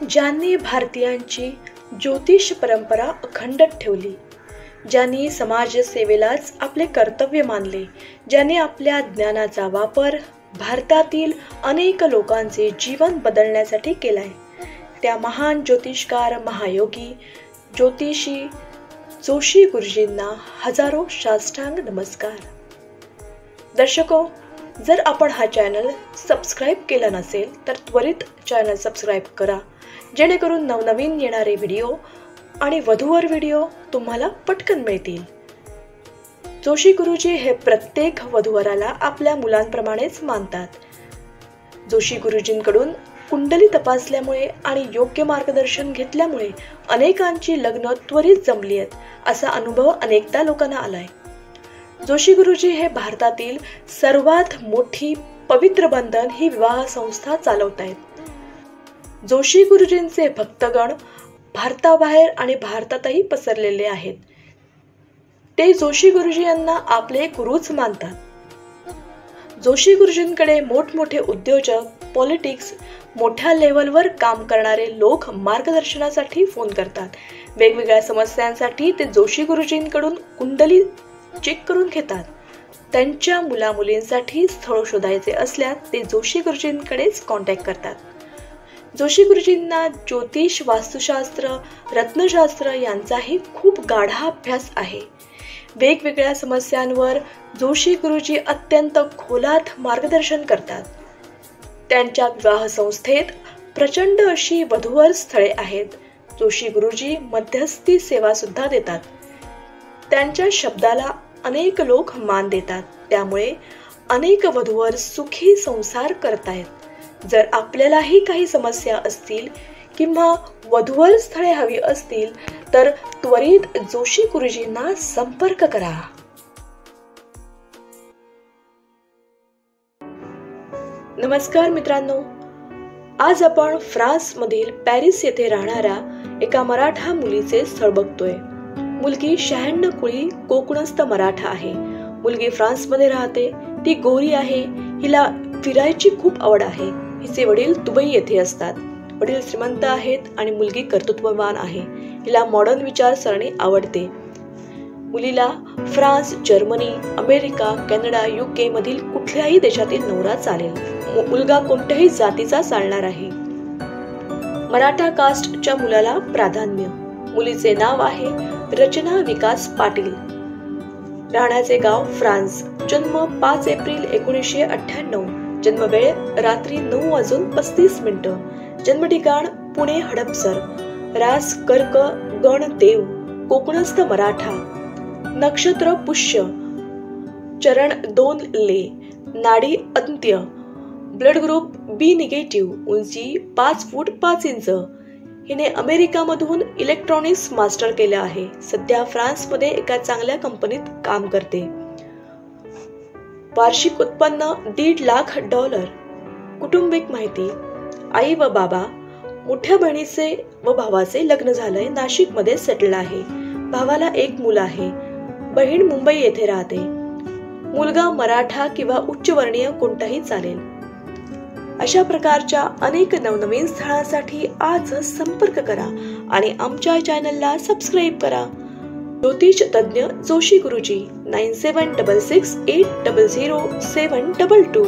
ज्यांनी भारतीयांची ज्योतिष परंपरा अखंड ठेवली, ज्यांनी समाजसेवेलाच आपले कर्तव्य मानले, ज्यांनी आपल्या ज्ञानाचा वापर भारतातील अनेक लोकांचे जीवन बदलण्यासाठी केलाय, त्या महान ज्योतिषकार, महायोगी, ज्योतिषी जोशी गुरुजींना हजारो साष्टांग नमस्कार। दर्शको, जर आपण हा चॅनल सबस्क्राईब केला नसेल तर त्वरित चॅनल सबस्क्राईब करा, जेणेकरून नवनवीन येणारे व्हिडिओ आणि वधूवर व्हिडिओ तुम्हाला पटकन मिळतील। जोशी गुरुजी हे प्रत्येक वधूवराला आपल्या मुलांप्रमाणेच मानतात। जोशी गुरुजींकडून कुंडली तपासल्यामुळे आणि योग्य मार्गदर्शन घेतल्यामुळे अनेकांची लग्न त्वरित जमली आहेत, असा अनुभव अनेकदा लोकांना आलाय। जोशी गुरुजी हे भारतातील सर्वात मोठी पवित्र बंधन ही विवाह संस्था चालवत आहेत। जोशी गुरुजींचे भक्तगण भारताबाहेर आणि भारतातही पसरलेले आहेत। ते जोशी गुरुजी यांना आपले गुरुच मानतात। जोशी गुरुजींकडे मोठमोठे उद्योजक, पॉलिटिक्स, मोठ्या लेव्हलवर काम करणारे लोक मार्गदर्शनासाठी फोन करतात। वेगवेगळ्या समस्यांसाठी ते जोशी गुरुजींकडून कुंडली चेक करून घेतात। त्यांच्या मुलामुलींसाठी स्थळ शोधायचे असल्यास ते जोशी गुरुजींकडेच कॉन्टॅक्ट करतात। जोशी गुरुजींना ज्योतिष, वास्तुशास्त्र, रत्नशास्त्र यांचाही खूप गाढा अभ्यास आहे। वेगवेगळ्या समस्यांवर जोशी गुरुजी अत्यंत खोलात मार्गदर्शन करतात। त्यांच्या विवाह संस्थेत प्रचंड अशी वधूवर स्थळे आहेत। जोशी गुरुजी मध्यस्थी सेवा सुद्धा देतात। त्यांच्या शब्दाला अनेक लोक मान देतात, त्यामुळे अनेक वधूवर सुखी संसार करतायत। जर आपल्यालाही काही समस्या असतील किंवा वधूवर स्थळे हवी असतील तर त्वरित जोशी गुरुजींना संपर्क करा। नमस्कार मित्रांनो, आज आपण फ्रान्समधील पॅरिस येथे राहणाऱ्या एका मराठा मुलीचे स्थळ बघतोय। मुलगी 96 कुळी कोकणस्थ मराठा आहे। मुलगी फ्रान्समध्ये राहते। ती गोरी आहे। हिला फिरायची खूप आवड आहे। हिचे वडील दुबई येथे असतात। वडील श्रीमंत आहेत आणि मुलगी कर्तृत्ववान आहे। हिला मॉडर्न विचारसरणी आवडते। मुलीला France, Germany, America, Canada, UK मधील कुठल्याही देशातील नवरा चालेल। मुलगा कोणत्याही जातीचा चालणार आहे। मराठा कास्टच्या मुलाला प्राधान्य। मुलीचे नाव आहे रचना विकास पाटील। राहण्याचे गाव फ्रान्स। जन्म 5 एप्रिल 1998। जन्मवेळ रात्री 9:35। जन्म ठिकाण पुणे हडपसर। रास कर्क, गण देव, कोकणस्थ मराठा। नक्षत्र पुष्य, चरण 2 ले, नाडी अंत्य, ब्लड ग्रुप B निगेटिव्ह, उंची 5 फूट 5 इंच। हिने अमेरिकामधून इलेक्ट्रॉनिक्स मास्टर केले आहे। सध्या फ्रान्समध्ये एका चांगल्या कंपनीत काम करते। वार्षिक उत्पन्न $1.5 लाख। कुटुंबिक माहिती: आई व बाबा, मोठ्या बहिणीचे व भावाचे लग्न झालंय, नाशिक मध्ये सेटल आहे। भावाला एक मुल आहे। बहीण मुंबई येथे राहते। मुलगा मराठा किंवा उच्चवर्णीय कोणताही चालेल। अशा प्रकारच्या अनेक नवनवीन स्थळांसाठी आज संपर्क करा आणि आमच्या चॅनलला सबस्क्राईब करा। ज्योतिष तज्ञ जोशी गुरुजी 9766800722।